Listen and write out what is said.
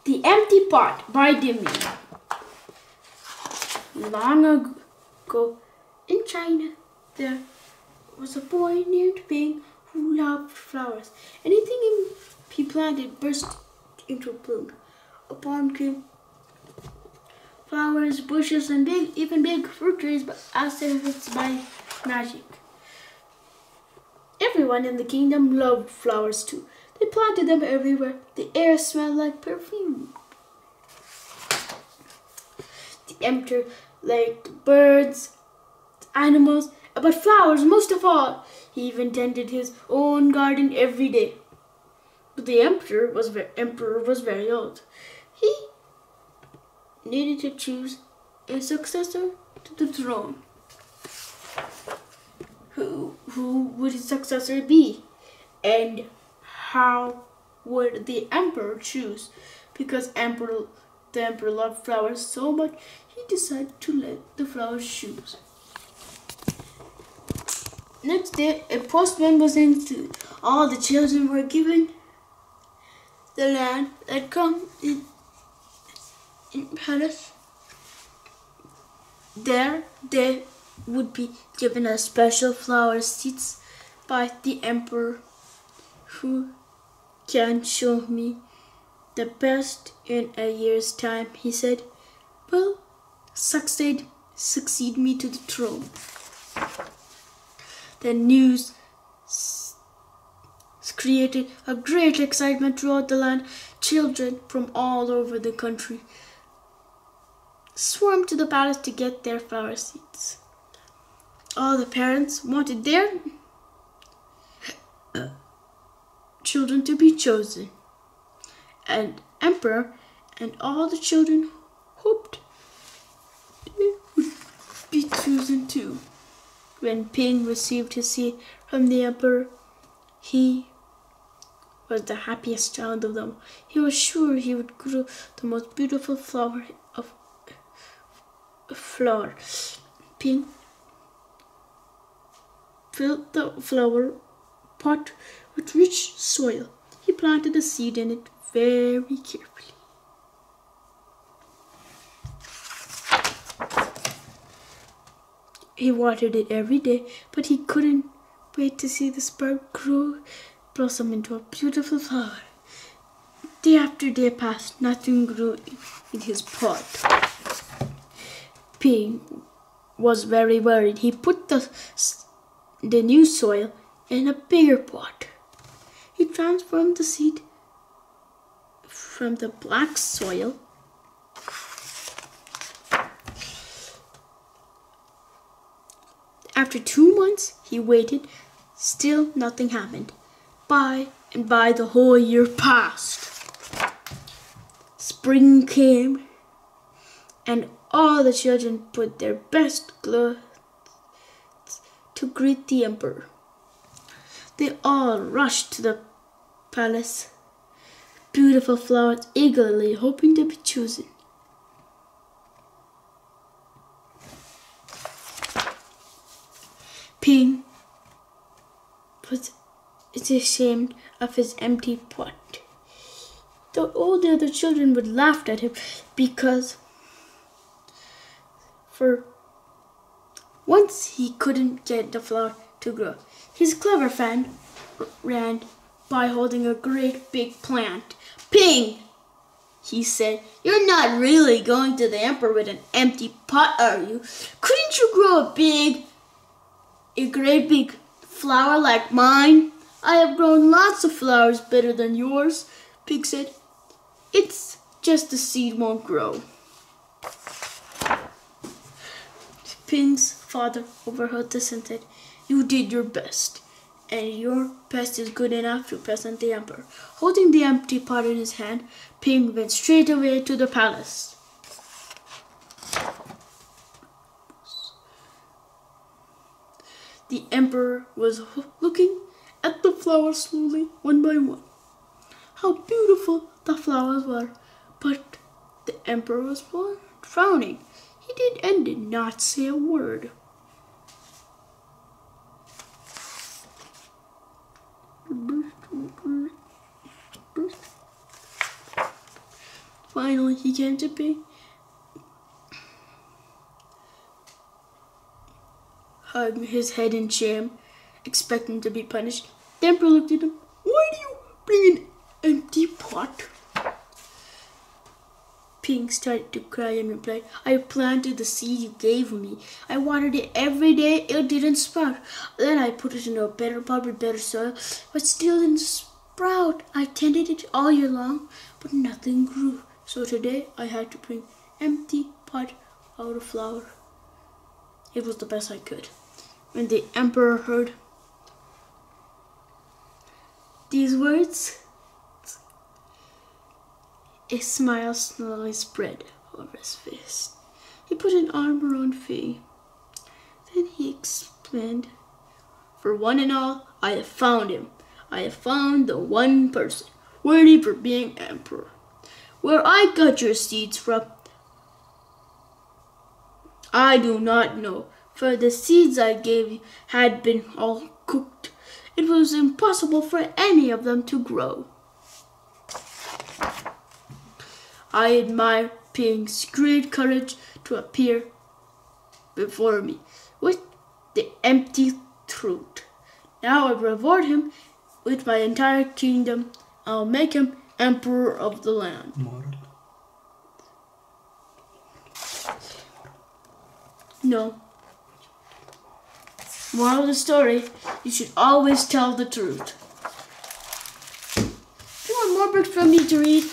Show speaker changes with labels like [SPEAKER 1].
[SPEAKER 1] The Empty Pot by DEMI. Long ago in China, there was a boy named Ping who loved flowers. Anything he planted burst into bloom. Upon came flowers, bushes, and even big fruit trees, but as if it's by magic. Everyone in the kingdom loved flowers too. They planted them everywhere. The air smelled like perfume. The emperor liked birds, animals, but flowers most of all. He even tended his own garden every day. But the emperor was very old. He needed to choose a successor to the throne. Who would his successor be? And how would the emperor choose? Because the emperor loved flowers so much, he decided to let the flowers choose. Next day, a postman was instituted. All the children were given the land that come in palace. There they would be given a special flower seeds by the emperor. Who can show me the best in a year's time, he said, will succeed me to the throne. The news created a great excitement throughout the land. Children from all over the country swarmed to the palace to get their flower seeds. All the parents wanted their children to be chosen, and emperor and all the children hoped they would be chosen too. When Ping received his seed from the emperor, he was the happiest child of them. He was sure he would grow the most beautiful flower. Ping filled the flower pot with rich soil. He planted a seed in it very carefully. He watered it every day, but he couldn't wait to see the sprout blossom into a beautiful flower. Day after day passed, nothing grew in his pot. Ping was very worried. He put the new soil in a bigger pot. He transformed the seed from the black soil After 2 months, he waited. Still nothing happened. By the whole year passed. Spring came, and all the children put their best clothes to greet the emperor. They all rushed to the palace, beautiful flowers eagerly hoping to be chosen. Ping was ashamed of his empty pot. All the other children would laugh at him because for once he couldn't get the flower to grow. His clever friend ran by holding a great big plant. "Ping," he said, "you're not really going to the emperor with an empty pot, are you? Couldn't you grow a great big flower like mine?" "I have grown lots of flowers better than yours," Pig said. "It's just the seed won't grow." Ping's father overheard this and said, "You did your best, and your best is good enough to present the emperor." Holding the empty pot in his hand, Ping went straight away to the palace. The emperor was looking at the flowers slowly, one by one. How beautiful the flowers were, but the emperor was frowning. He did not say a word. Finally, he came to Ping, hugged his head in shame, expecting to be punished. The emperor looked at him. Why do you bring an empty pot? Ping started to cry and replied, I planted the seed you gave me. I watered it every day. It didn't sprout. Then I put it in a better pot with better soil, but still didn't sprout. I tended it all year long, but nothing grew. So today I had to bring empty pot out of flour. It was the best I could. When the emperor heard these words, a smile slowly spread over his face. He put an arm around Fee. Then he explained, for one and all, I have found him. I have found the one person worthy for being emperor. Where I got your seeds from, I do not know, for the seeds I gave you had been all cooked. It was impossible for any of them to grow. I admire Ping's great courage to appear before me with the empty truth. Now I reward him with my entire kingdom. I'll make him emperor of the land.
[SPEAKER 2] Moral.
[SPEAKER 1] No. Moral of the story, you should always tell the truth. If you want more books from me to read,